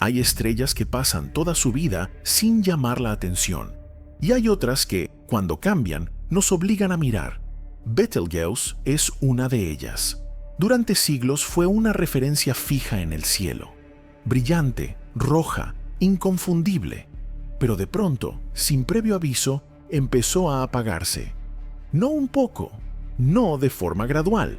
Hay estrellas que pasan toda su vida sin llamar la atención, y hay otras que, cuando cambian, nos obligan a mirar. Betelgeuse es una de ellas. Durante siglos fue una referencia fija en el cielo. Brillante, roja, inconfundible. Pero de pronto, sin previo aviso, empezó a apagarse. No un poco, no de forma gradual.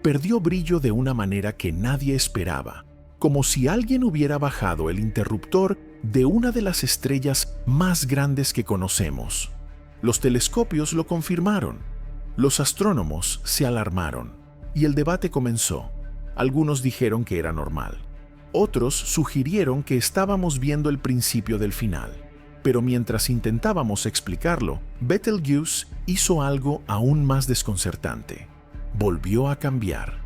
Perdió brillo de una manera que nadie esperaba, como si alguien hubiera bajado el interruptor de una de las estrellas más grandes que conocemos. Los telescopios lo confirmaron. Los astrónomos se alarmaron y el debate comenzó. Algunos dijeron que era normal. Otros sugirieron que estábamos viendo el principio del final. Pero mientras intentábamos explicarlo, Betelgeuse hizo algo aún más desconcertante. Volvió a cambiar.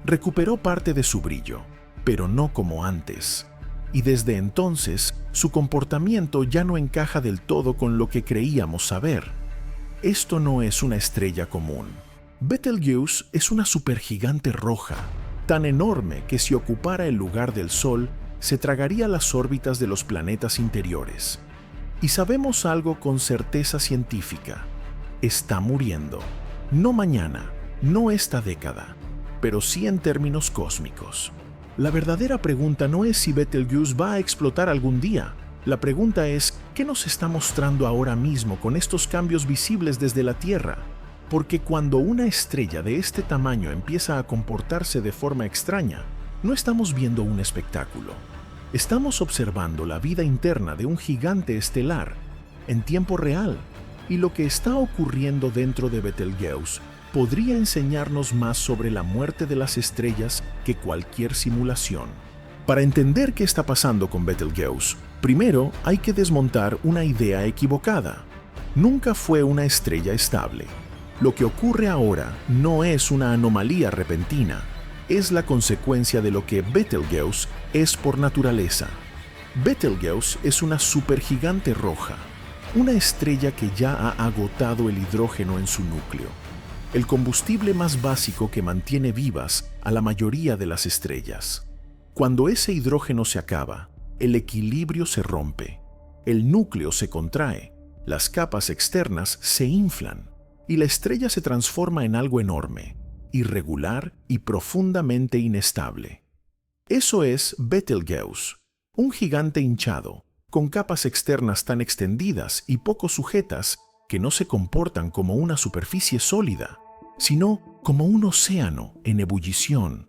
Recuperó parte de su brillo, pero no como antes. Y desde entonces, su comportamiento ya no encaja del todo con lo que creíamos saber. Esto no es una estrella común. Betelgeuse es una supergigante roja, tan enorme que si ocupara el lugar del Sol, se tragaría las órbitas de los planetas interiores. Y sabemos algo con certeza científica. Está muriendo. No mañana, no esta década, pero sí en términos cósmicos. La verdadera pregunta no es si Betelgeuse va a explotar algún día. La pregunta es, ¿qué nos está mostrando ahora mismo con estos cambios visibles desde la Tierra? Porque cuando una estrella de este tamaño empieza a comportarse de forma extraña, no estamos viendo un espectáculo. Estamos observando la vida interna de un gigante estelar en tiempo real, y lo que está ocurriendo dentro de Betelgeuse podría enseñarnos más sobre la muerte de las estrellas que cualquier simulación. Para entender qué está pasando con Betelgeuse, primero hay que desmontar una idea equivocada. Nunca fue una estrella estable. Lo que ocurre ahora no es una anomalía repentina, es la consecuencia de lo que Betelgeuse es por naturaleza. Betelgeuse es una supergigante roja, una estrella que ya ha agotado el hidrógeno en su núcleo, el combustible más básico que mantiene vivas a la mayoría de las estrellas. Cuando ese hidrógeno se acaba, el equilibrio se rompe, el núcleo se contrae, las capas externas se inflan y la estrella se transforma en algo enorme, irregular y profundamente inestable. Eso es Betelgeuse, un gigante hinchado, con capas externas tan extendidas y poco sujetas que no se comportan como una superficie sólida, sino como un océano en ebullición.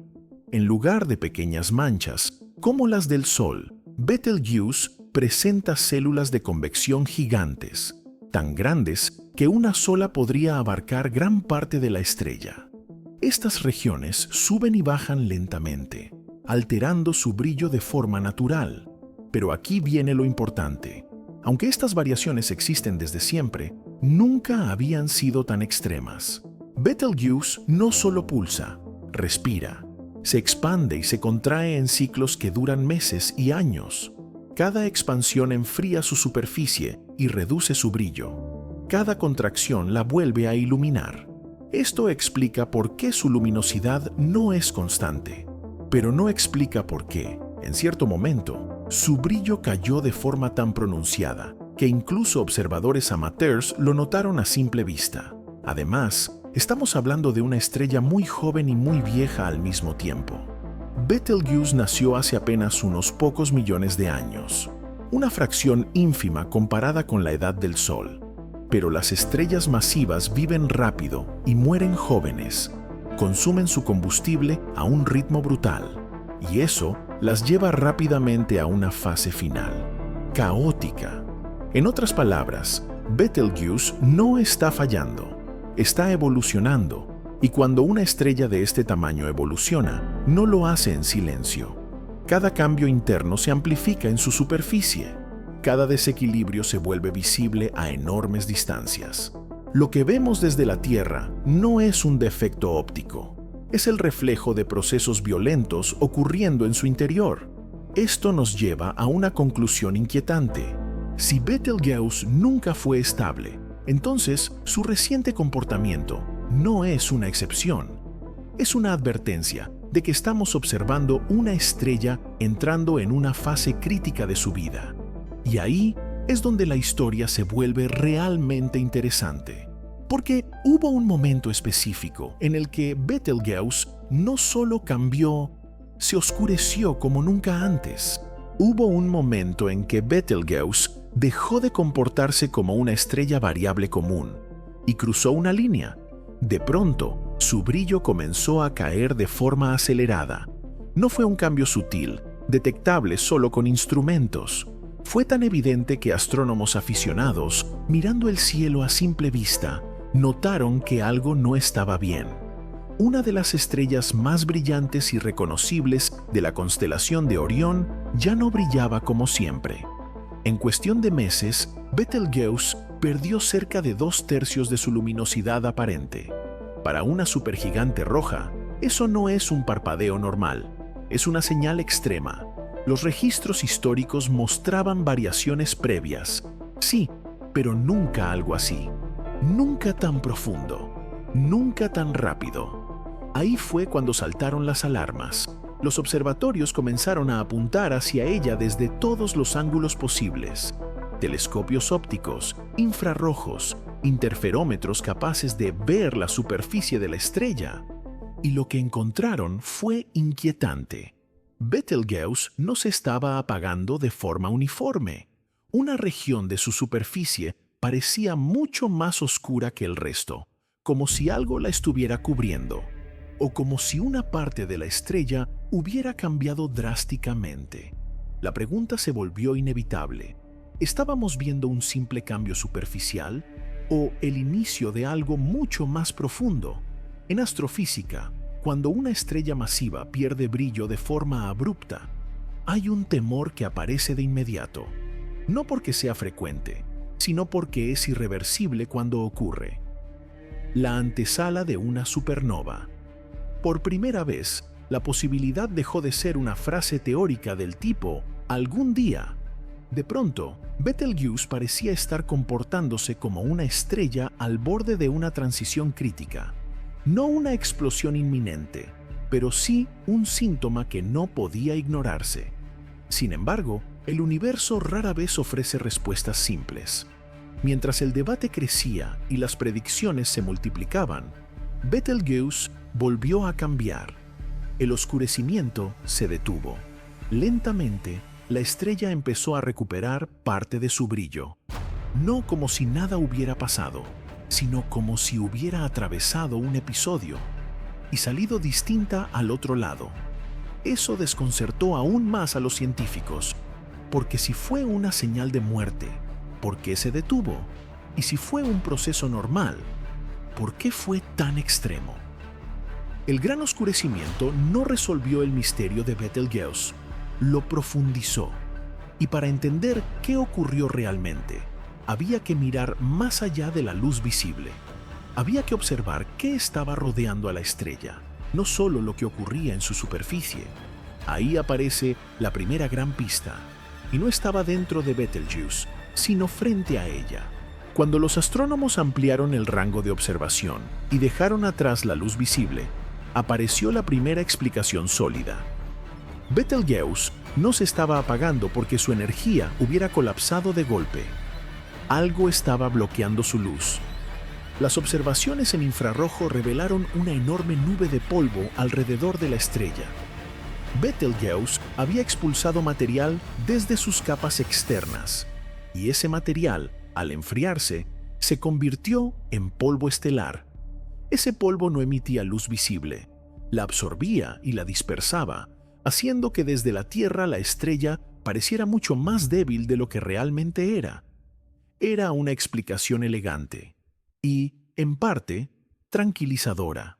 En lugar de pequeñas manchas, como las del Sol, Betelgeuse presenta células de convección gigantes, tan grandes que una sola podría abarcar gran parte de la estrella. Estas regiones suben y bajan lentamente, alterando su brillo de forma natural. Pero aquí viene lo importante. Aunque estas variaciones existen desde siempre, nunca habían sido tan extremas. Betelgeuse no solo pulsa, respira, se expande y se contrae en ciclos que duran meses y años. Cada expansión enfría su superficie y reduce su brillo. Cada contracción la vuelve a iluminar. Esto explica por qué su luminosidad no es constante, pero no explica por qué, en cierto momento, su brillo cayó de forma tan pronunciada que incluso observadores amateurs lo notaron a simple vista. Además, estamos hablando de una estrella muy joven y muy vieja al mismo tiempo. Betelgeuse nació hace apenas unos pocos millones de años, una fracción ínfima comparada con la edad del Sol. Pero las estrellas masivas viven rápido y mueren jóvenes, consumen su combustible a un ritmo brutal, y eso las lleva rápidamente a una fase final, caótica. En otras palabras, Betelgeuse no está fallando, está evolucionando, y cuando una estrella de este tamaño evoluciona, no lo hace en silencio. Cada cambio interno se amplifica en su superficie. Cada desequilibrio se vuelve visible a enormes distancias. Lo que vemos desde la Tierra no es un defecto óptico, es el reflejo de procesos violentos ocurriendo en su interior. Esto nos lleva a una conclusión inquietante. Si Betelgeuse nunca fue estable, entonces su reciente comportamiento no es una excepción. Es una advertencia de que estamos observando una estrella entrando en una fase crítica de su vida. Y ahí es donde la historia se vuelve realmente interesante. Porque hubo un momento específico en el que Betelgeuse no solo cambió, se oscureció como nunca antes. Hubo un momento en que Betelgeuse dejó de comportarse como una estrella variable común y cruzó una línea. De pronto, su brillo comenzó a caer de forma acelerada. No fue un cambio sutil, detectable solo con instrumentos. Fue tan evidente que astrónomos aficionados, mirando el cielo a simple vista, notaron que algo no estaba bien. Una de las estrellas más brillantes y reconocibles de la constelación de Orión ya no brillaba como siempre. En cuestión de meses, Betelgeuse perdió cerca de 2/3 de su luminosidad aparente. Para una supergigante roja, eso no es un parpadeo normal, es una señal extrema. Los registros históricos mostraban variaciones previas, sí, pero nunca algo así. Nunca tan profundo, nunca tan rápido. Ahí fue cuando saltaron las alarmas. Los observatorios comenzaron a apuntar hacia ella desde todos los ángulos posibles. Telescopios ópticos, infrarrojos, interferómetros capaces de ver la superficie de la estrella. Y lo que encontraron fue inquietante. Betelgeuse no se estaba apagando de forma uniforme. Una región de su superficie parecía mucho más oscura que el resto, como si algo la estuviera cubriendo, o como si una parte de la estrella hubiera cambiado drásticamente. La pregunta se volvió inevitable. ¿Estábamos viendo un simple cambio superficial o el inicio de algo mucho más profundo? En astrofísica, cuando una estrella masiva pierde brillo de forma abrupta, hay un temor que aparece de inmediato, no porque sea frecuente, sino porque es irreversible cuando ocurre. La antesala de una supernova. Por primera vez, la posibilidad dejó de ser una frase teórica del tipo «algún día». De pronto, Betelgeuse parecía estar comportándose como una estrella al borde de una transición crítica. No una explosión inminente, pero sí un síntoma que no podía ignorarse. Sin embargo, el universo rara vez ofrece respuestas simples. Mientras el debate crecía y las predicciones se multiplicaban, Betelgeuse volvió a cambiar. El oscurecimiento se detuvo. Lentamente, la estrella empezó a recuperar parte de su brillo. No como si nada hubiera pasado, sino como si hubiera atravesado un episodio y salido distinta al otro lado. Eso desconcertó aún más a los científicos, porque si fue una señal de muerte, ¿por qué se detuvo? Y si fue un proceso normal, ¿por qué fue tan extremo? El gran oscurecimiento no resolvió el misterio de Betelgeuse, lo profundizó. Y para entender qué ocurrió realmente, había que mirar más allá de la luz visible. Había que observar qué estaba rodeando a la estrella, no solo lo que ocurría en su superficie. Ahí aparece la primera gran pista, y no estaba dentro de Betelgeuse, sino frente a ella. Cuando los astrónomos ampliaron el rango de observación y dejaron atrás la luz visible, apareció la primera explicación sólida. Betelgeuse no se estaba apagando porque su energía hubiera colapsado de golpe. Algo estaba bloqueando su luz. Las observaciones en infrarrojo revelaron una enorme nube de polvo alrededor de la estrella. Betelgeuse había expulsado material desde sus capas externas, y ese material, al enfriarse, se convirtió en polvo estelar. Ese polvo no emitía luz visible, la absorbía y la dispersaba, haciendo que desde la Tierra la estrella pareciera mucho más débil de lo que realmente era. Era una explicación elegante y, en parte, tranquilizadora.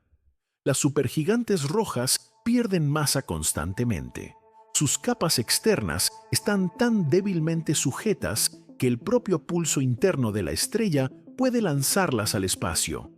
Las supergigantes rojas pierden masa constantemente. Sus capas externas están tan débilmente sujetas que el propio pulso interno de la estrella puede lanzarlas al espacio.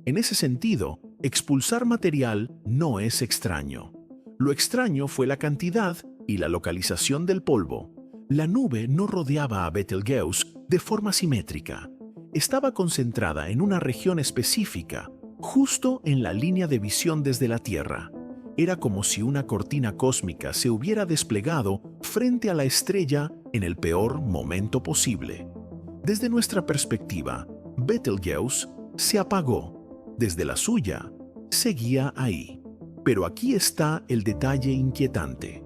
En ese sentido, expulsar material no es extraño. Lo extraño fue la cantidad y la localización del polvo. La nube no rodeaba a Betelgeuse de forma simétrica. Estaba concentrada en una región específica, justo en la línea de visión desde la Tierra. Era como si una cortina cósmica se hubiera desplegado frente a la estrella en el peor momento posible. Desde nuestra perspectiva, Betelgeuse se apagó. Desde la suya, seguía ahí. Pero aquí está el detalle inquietante.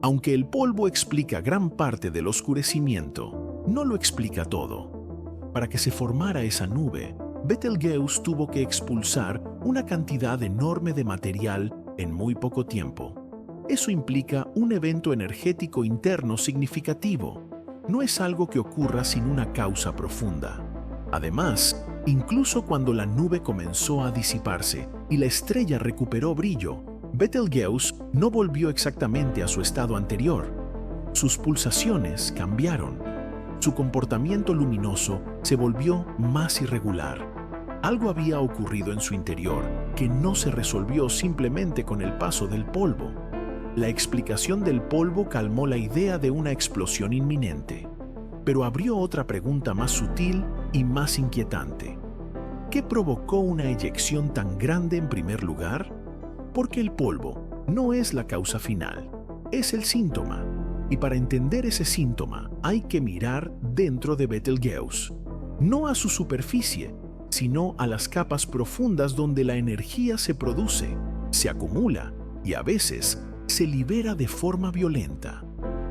Aunque el polvo explica gran parte del oscurecimiento, no lo explica todo. Para que se formara esa nube, Betelgeuse tuvo que expulsar una cantidad enorme de material en muy poco tiempo. Eso implica un evento energético interno significativo. No es algo que ocurra sin una causa profunda. Además, incluso cuando la nube comenzó a disiparse y la estrella recuperó brillo, Betelgeuse no volvió exactamente a su estado anterior. Sus pulsaciones cambiaron. Su comportamiento luminoso se volvió más irregular. Algo había ocurrido en su interior que no se resolvió simplemente con el paso del polvo. La explicación del polvo calmó la idea de una explosión inminente, pero abrió otra pregunta más sutil y más inquietante. ¿Qué provocó una eyección tan grande en primer lugar? Porque el polvo no es la causa final, es el síntoma. Y para entender ese síntoma hay que mirar dentro de Betelgeuse, no a su superficie, sino a las capas profundas donde la energía se produce, se acumula y a veces se libera de forma violenta.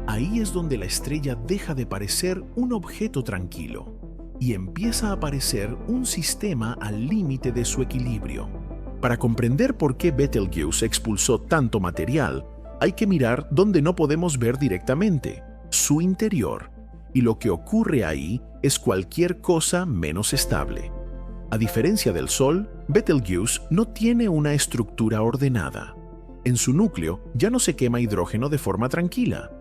Ahí es donde la estrella deja de parecer un objeto tranquilo y empieza a parecer un sistema al límite de su equilibrio. Para comprender por qué Betelgeuse expulsó tanto material, hay que mirar donde no podemos ver directamente, su interior, y lo que ocurre ahí es cualquier cosa menos estable. A diferencia del Sol, Betelgeuse no tiene una estructura ordenada. En su núcleo ya no se quema hidrógeno de forma tranquila.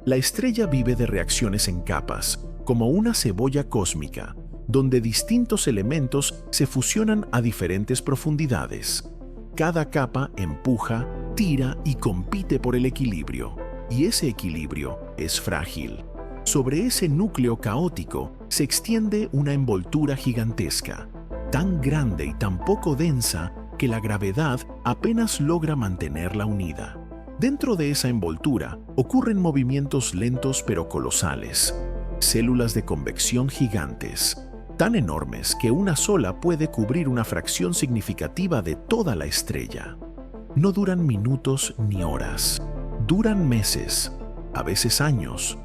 La estrella vive de reacciones en capas, como una cebolla cósmica, donde distintos elementos se fusionan a diferentes profundidades. Cada capa empuja, tira y compite por el equilibrio, y ese equilibrio es frágil. Sobre ese núcleo caótico se extiende una envoltura gigantesca, tan grande y tan poco densa que la gravedad apenas logra mantenerla unida. Dentro de esa envoltura ocurren movimientos lentos pero colosales, células de convección gigantes, tan enormes que una sola puede cubrir una fracción significativa de toda la estrella. No duran minutos ni horas, duran meses, a veces años.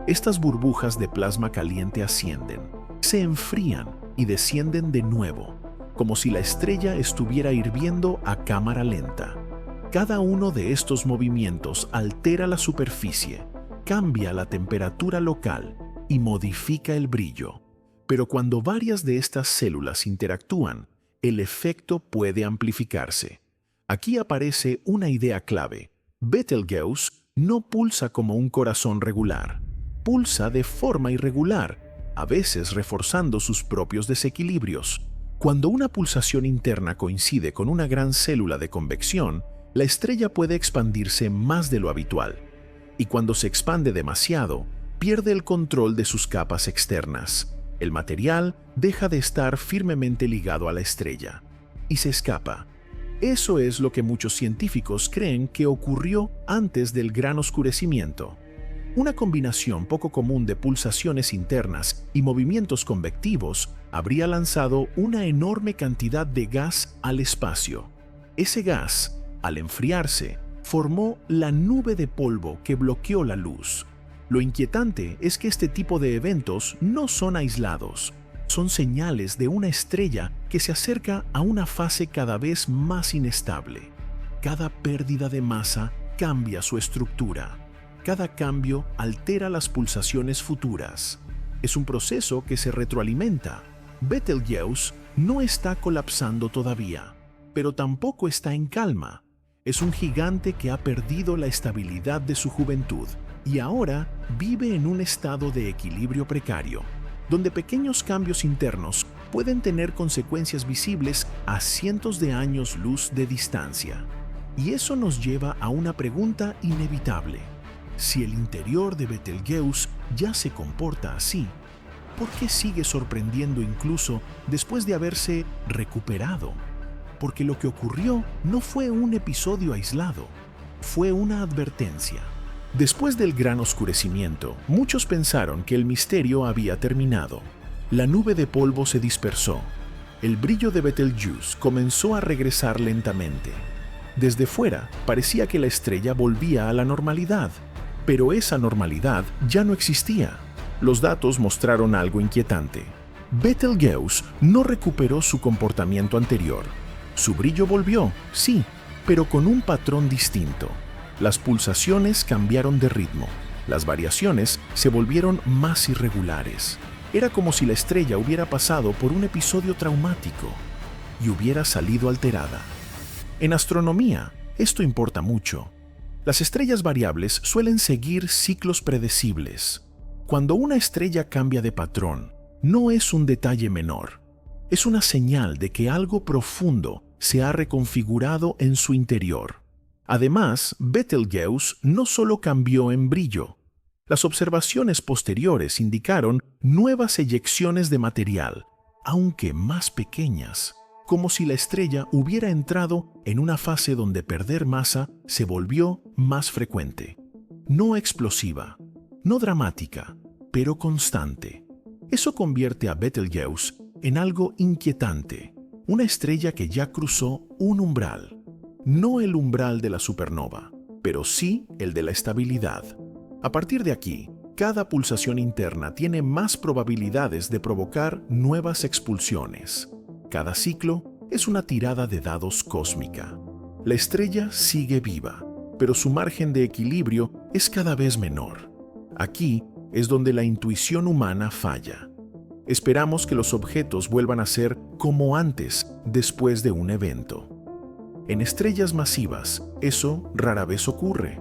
Estas burbujas de plasma caliente ascienden, se enfrían y descienden de nuevo, como si la estrella estuviera hirviendo a cámara lenta. Cada uno de estos movimientos altera la superficie, cambia la temperatura local y modifica el brillo. Pero cuando varias de estas células interactúan, el efecto puede amplificarse. Aquí aparece una idea clave. Betelgeuse no pulsa como un corazón regular. Pulsa de forma irregular, a veces reforzando sus propios desequilibrios. Cuando una pulsación interna coincide con una gran célula de convección, la estrella puede expandirse más de lo habitual. Y cuando se expande demasiado, pierde el control de sus capas externas. El material deja de estar firmemente ligado a la estrella y se escapa. Eso es lo que muchos científicos creen que ocurrió antes del gran oscurecimiento. Una combinación poco común de pulsaciones internas y movimientos convectivos habría lanzado una enorme cantidad de gas al espacio. Ese gas, al enfriarse, formó la nube de polvo que bloqueó la luz. Lo inquietante es que este tipo de eventos no son aislados, son señales de una estrella que se acerca a una fase cada vez más inestable. Cada pérdida de masa cambia su estructura. Cada cambio altera las pulsaciones futuras. Es un proceso que se retroalimenta. Betelgeuse no está colapsando todavía, pero tampoco está en calma. Es un gigante que ha perdido la estabilidad de su juventud y ahora vive en un estado de equilibrio precario, donde pequeños cambios internos pueden tener consecuencias visibles a cientos de años luz de distancia. Y eso nos lleva a una pregunta inevitable. Si el interior de Betelgeuse ya se comporta así, ¿por qué sigue sorprendiendo incluso después de haberse recuperado? Porque lo que ocurrió no fue un episodio aislado, fue una advertencia. Después del gran oscurecimiento, muchos pensaron que el misterio había terminado. La nube de polvo se dispersó. El brillo de Betelgeuse comenzó a regresar lentamente. Desde fuera, parecía que la estrella volvía a la normalidad, pero esa normalidad ya no existía. Los datos mostraron algo inquietante. Betelgeuse no recuperó su comportamiento anterior. Su brillo volvió, sí, pero con un patrón distinto. Las pulsaciones cambiaron de ritmo. Las variaciones se volvieron más irregulares. Era como si la estrella hubiera pasado por un episodio traumático y hubiera salido alterada. En astronomía, esto importa mucho. Las estrellas variables suelen seguir ciclos predecibles. Cuando una estrella cambia de patrón, no es un detalle menor. Es una señal de que algo profundo se ha reconfigurado en su interior. Además, Betelgeuse no solo cambió en brillo. Las observaciones posteriores indicaron nuevas eyecciones de material, aunque más pequeñas, como si la estrella hubiera entrado en una fase donde perder masa se volvió más frecuente. No explosiva, no dramática, pero constante. Eso convierte a Betelgeuse en algo inquietante, una estrella que ya cruzó un umbral. No el umbral de la supernova, pero sí el de la estabilidad. A partir de aquí, cada pulsación interna tiene más probabilidades de provocar nuevas expulsiones. Cada ciclo es una tirada de dados cósmica. La estrella sigue viva, pero su margen de equilibrio es cada vez menor. Aquí es donde la intuición humana falla. Esperamos que los objetos vuelvan a ser como antes, después de un evento. En estrellas masivas, eso rara vez ocurre.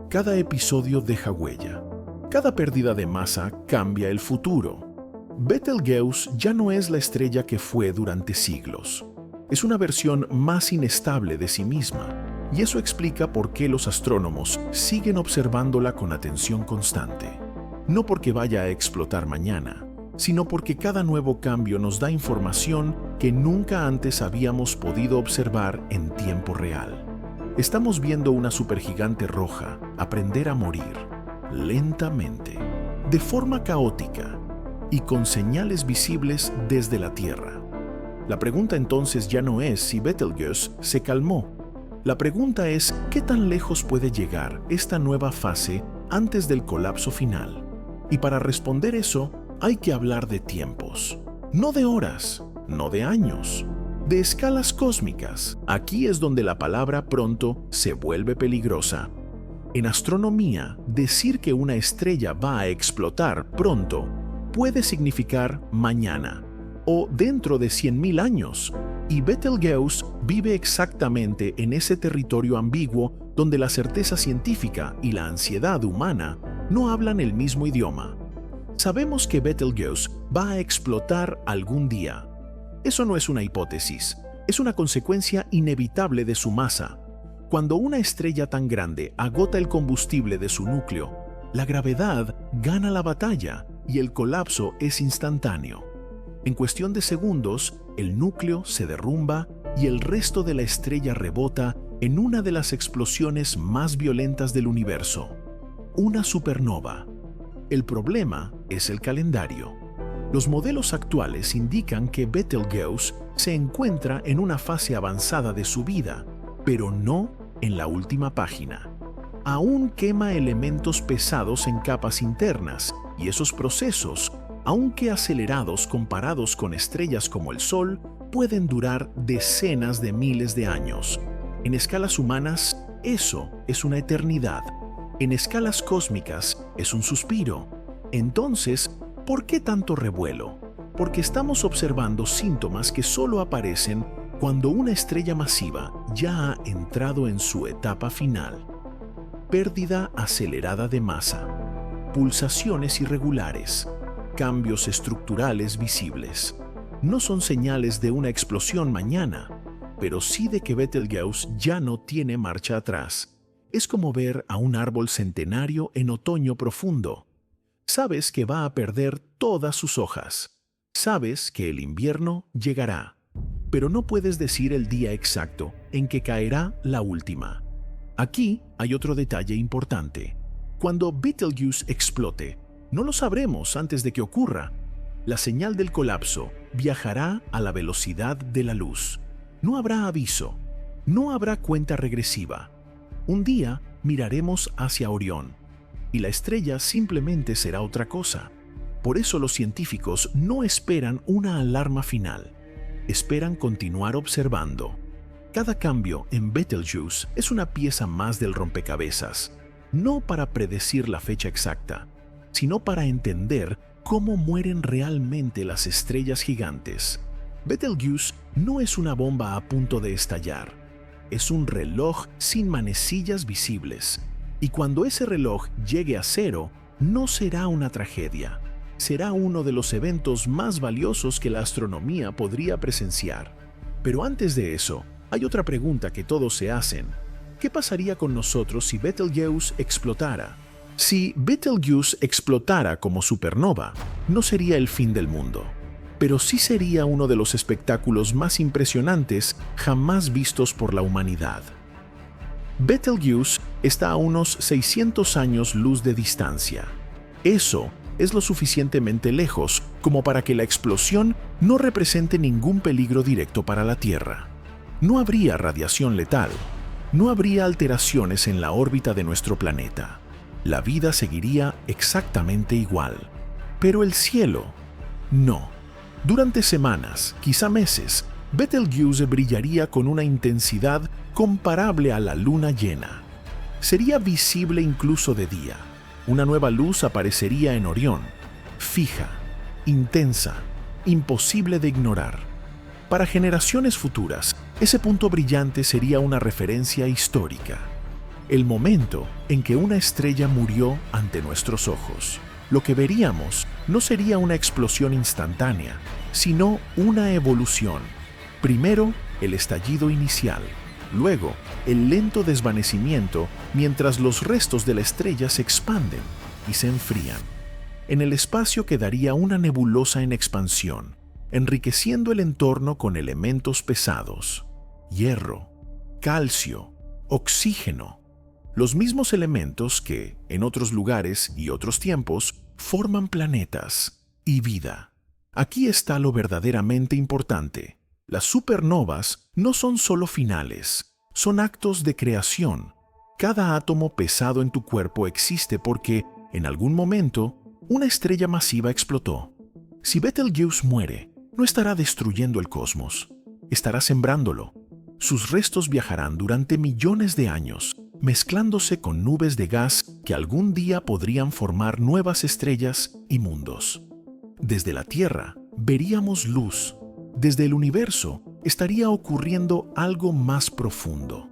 Cada episodio deja huella. Cada pérdida de masa cambia el futuro. Betelgeuse ya no es la estrella que fue durante siglos. Es una versión más inestable de sí misma, y eso explica por qué los astrónomos siguen observándola con atención constante. No porque vaya a explotar mañana, sino porque cada nuevo cambio nos da información que nunca antes habíamos podido observar en tiempo real. Estamos viendo una supergigante roja aprender a morir, lentamente, de forma caótica y con señales visibles desde la Tierra. La pregunta entonces ya no es si Betelgeuse se calmó. La pregunta es qué tan lejos puede llegar esta nueva fase antes del colapso final. Y para responder eso, hay que hablar de tiempos, no de horas, no de años, de escalas cósmicas. Aquí es donde la palabra pronto se vuelve peligrosa. En astronomía, decir que una estrella va a explotar pronto puede significar mañana o dentro de 100.000 años. Y Betelgeuse vive exactamente en ese territorio ambiguo donde la certeza científica y la ansiedad humana no hablan el mismo idioma. Sabemos que Betelgeuse va a explotar algún día. Eso no es una hipótesis, es una consecuencia inevitable de su masa. Cuando una estrella tan grande agota el combustible de su núcleo, la gravedad gana la batalla y el colapso es instantáneo. En cuestión de segundos, el núcleo se derrumba y el resto de la estrella rebota en una de las explosiones más violentas del universo, una supernova. El problema es el calendario. Los modelos actuales indican que Betelgeuse se encuentra en una fase avanzada de su vida, pero no en la última página. Aún quema elementos pesados en capas internas, y esos procesos, aunque acelerados comparados con estrellas como el Sol, pueden durar decenas de miles de años. En escalas humanas, eso es una eternidad. En escalas cósmicas, es un suspiro. Entonces, ¿por qué tanto revuelo? Porque estamos observando síntomas que solo aparecen cuando una estrella masiva ya ha entrado en su etapa final. Pérdida acelerada de masa, pulsaciones irregulares, cambios estructurales visibles. No son señales de una explosión mañana, pero sí de que Betelgeuse ya no tiene marcha atrás. Es como ver a un árbol centenario en otoño profundo. Sabes que va a perder todas sus hojas. Sabes que el invierno llegará, pero no puedes decir el día exacto en que caerá la última. Aquí hay otro detalle importante. Cuando Betelgeuse explote, no lo sabremos antes de que ocurra. La señal del colapso viajará a la velocidad de la luz. No habrá aviso, no habrá cuenta regresiva. Un día miraremos hacia Orión y la estrella simplemente será otra cosa. Por eso los científicos no esperan una alarma final, esperan continuar observando. Cada cambio en Betelgeuse es una pieza más del rompecabezas, no para predecir la fecha exacta, sino para entender cómo mueren realmente las estrellas gigantes. Betelgeuse no es una bomba a punto de estallar, es un reloj sin manecillas visibles. Y cuando ese reloj llegue a cero, no será una tragedia, será uno de los eventos más valiosos que la astronomía podría presenciar. Pero antes de eso, hay otra pregunta que todos se hacen. ¿Qué pasaría con nosotros si Betelgeuse explotara? Si Betelgeuse explotara como supernova, no sería el fin del mundo, pero sí sería uno de los espectáculos más impresionantes jamás vistos por la humanidad. Betelgeuse está a unos 600 años luz de distancia. Eso es lo suficientemente lejos como para que la explosión no represente ningún peligro directo para la Tierra. No habría radiación letal, no habría alteraciones en la órbita de nuestro planeta. La vida seguiría exactamente igual. Pero el cielo, no. Durante semanas, quizá meses, Betelgeuse brillaría con una intensidad comparable a la luna llena. Sería visible incluso de día. Una nueva luz aparecería en Orión, fija, intensa, imposible de ignorar. Para generaciones futuras, ese punto brillante sería una referencia histórica. El momento en que una estrella murió ante nuestros ojos. Lo que veríamos no sería una explosión instantánea, sino una evolución. Primero, el estallido inicial. Luego, el lento desvanecimiento mientras los restos de la estrella se expanden y se enfrían. En el espacio quedaría una nebulosa en expansión, enriqueciendo el entorno con elementos pesados, hierro, calcio, oxígeno, los mismos elementos que, en otros lugares y otros tiempos, forman planetas y vida. Aquí está lo verdaderamente importante. Las supernovas no son solo finales, son actos de creación. Cada átomo pesado en tu cuerpo existe porque, en algún momento, una estrella masiva explotó. Si Betelgeuse muere, no estará destruyendo el cosmos, estará sembrándolo. Sus restos viajarán durante millones de años, mezclándose con nubes de gas que algún día podrían formar nuevas estrellas y mundos. Desde la Tierra veríamos luz. Desde el universo estaría ocurriendo algo más profundo,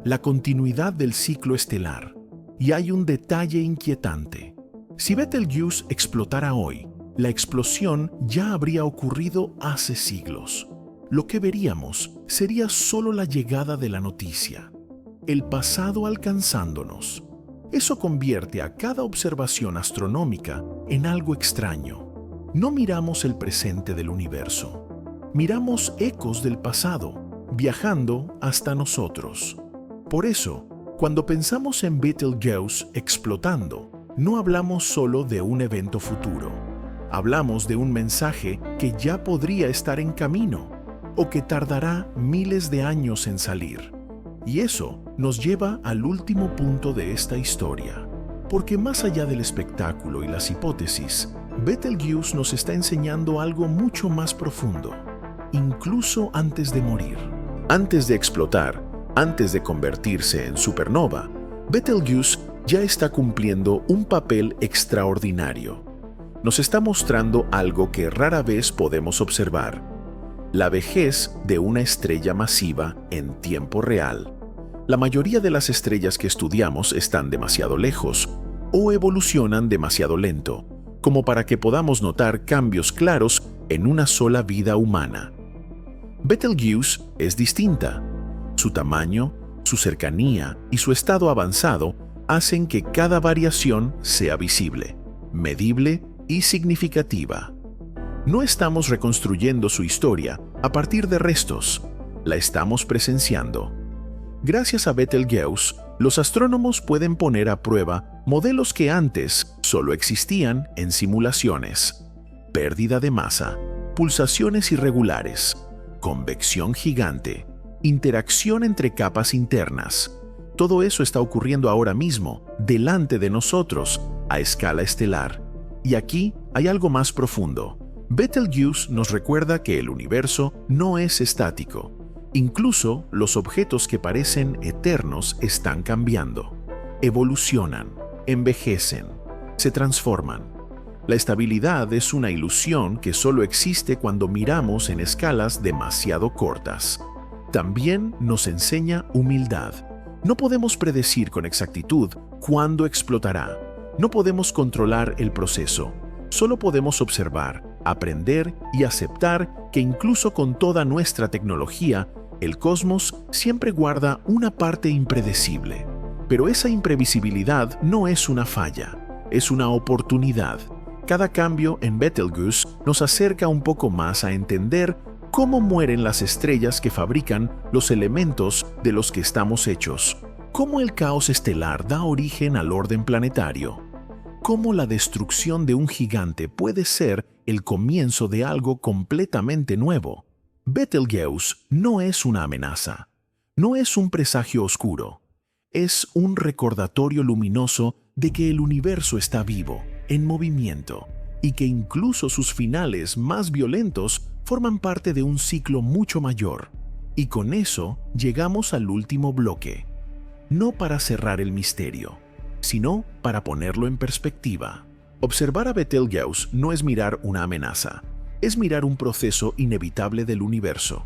la continuidad del ciclo estelar. Y hay un detalle inquietante. Si Betelgeuse explotara hoy, la explosión ya habría ocurrido hace siglos. Lo que veríamos sería solo la llegada de la noticia, el pasado alcanzándonos. Eso convierte a cada observación astronómica en algo extraño. No miramos el presente del universo, miramos ecos del pasado, viajando hasta nosotros. Por eso, cuando pensamos en Betelgeuse explotando, no hablamos solo de un evento futuro. Hablamos de un mensaje que ya podría estar en camino o que tardará miles de años en salir. Y eso nos lleva al último punto de esta historia. Porque más allá del espectáculo y las hipótesis, Betelgeuse nos está enseñando algo mucho más profundo, incluso antes de morir. Antes de explotar, antes de convertirse en supernova, Betelgeuse ya está cumpliendo un papel extraordinario. Nos está mostrando algo que rara vez podemos observar: la vejez de una estrella masiva en tiempo real. La mayoría de las estrellas que estudiamos están demasiado lejos o evolucionan demasiado lento, como para que podamos notar cambios claros en una sola vida humana. Betelgeuse es distinta. Su tamaño, su cercanía y su estado avanzado hacen que cada variación sea visible, medible y significativa. No estamos reconstruyendo su historia a partir de restos, la estamos presenciando. Gracias a Betelgeuse, los astrónomos pueden poner a prueba modelos que antes solo existían en simulaciones. Pérdida de masa, pulsaciones irregulares, convección gigante, interacción entre capas internas. Todo eso está ocurriendo ahora mismo, delante de nosotros, a escala estelar. Y aquí hay algo más profundo. Betelgeuse nos recuerda que el universo no es estático. Incluso los objetos que parecen eternos están cambiando. Evolucionan, envejecen, se transforman. La estabilidad es una ilusión que solo existe cuando miramos en escalas demasiado cortas. También nos enseña humildad. No podemos predecir con exactitud cuándo explotará. No podemos controlar el proceso. Solo podemos observar, aprender y aceptar que incluso con toda nuestra tecnología, el cosmos siempre guarda una parte impredecible. Pero esa imprevisibilidad no es una falla, es una oportunidad. Cada cambio en Betelgeuse nos acerca un poco más a entender cómo mueren las estrellas que fabrican los elementos de los que estamos hechos, cómo el caos estelar da origen al orden planetario, cómo la destrucción de un gigante puede ser el comienzo de algo completamente nuevo. Betelgeuse no es una amenaza, no es un presagio oscuro, es un recordatorio luminoso de que el universo está vivo, en movimiento, y que incluso sus finales más violentos forman parte de un ciclo mucho mayor. Y con eso llegamos al último bloque, no para cerrar el misterio, sino para ponerlo en perspectiva. Observar a Betelgeuse no es mirar una amenaza, es mirar un proceso inevitable del universo.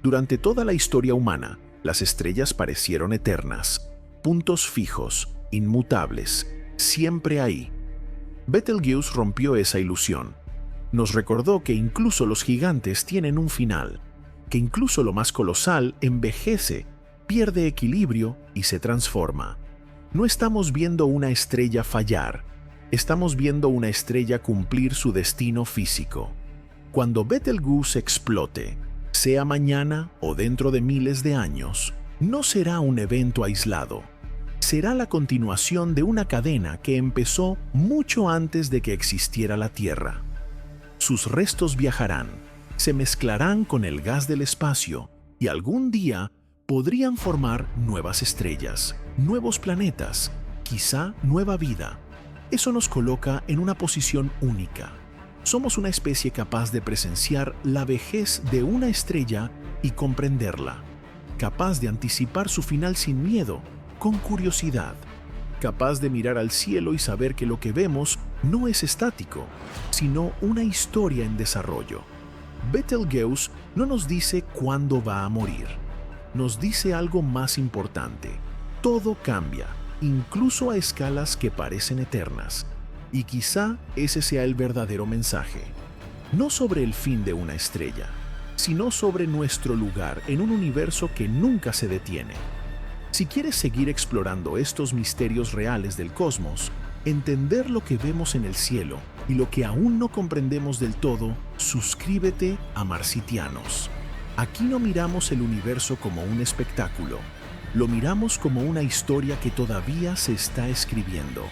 Durante toda la historia humana, las estrellas parecieron eternas, puntos fijos, inmutables, siempre ahí. Betelgeuse rompió esa ilusión. Nos recordó que incluso los gigantes tienen un final, que incluso lo más colosal envejece, pierde equilibrio y se transforma. No estamos viendo una estrella fallar, estamos viendo una estrella cumplir su destino físico. Cuando Betelgeuse explote, sea mañana o dentro de miles de años, no será un evento aislado. Será la continuación de una cadena que empezó mucho antes de que existiera la Tierra. Sus restos viajarán, se mezclarán con el gas del espacio y algún día podrían formar nuevas estrellas, nuevos planetas, quizá nueva vida. Eso nos coloca en una posición única. Somos una especie capaz de presenciar la vejez de una estrella y comprenderla, capaz de anticipar su final sin miedo, con curiosidad, capaz de mirar al cielo y saber que lo que vemos no es estático, sino una historia en desarrollo. Betelgeuse no nos dice cuándo va a morir, nos dice algo más importante. Todo cambia, incluso a escalas que parecen eternas. Y quizá ese sea el verdadero mensaje, no sobre el fin de una estrella, sino sobre nuestro lugar en un universo que nunca se detiene. Si quieres seguir explorando estos misterios reales del cosmos, entender lo que vemos en el cielo y lo que aún no comprendemos del todo, suscríbete a Marcianos. Aquí no miramos el universo como un espectáculo, lo miramos como una historia que todavía se está escribiendo.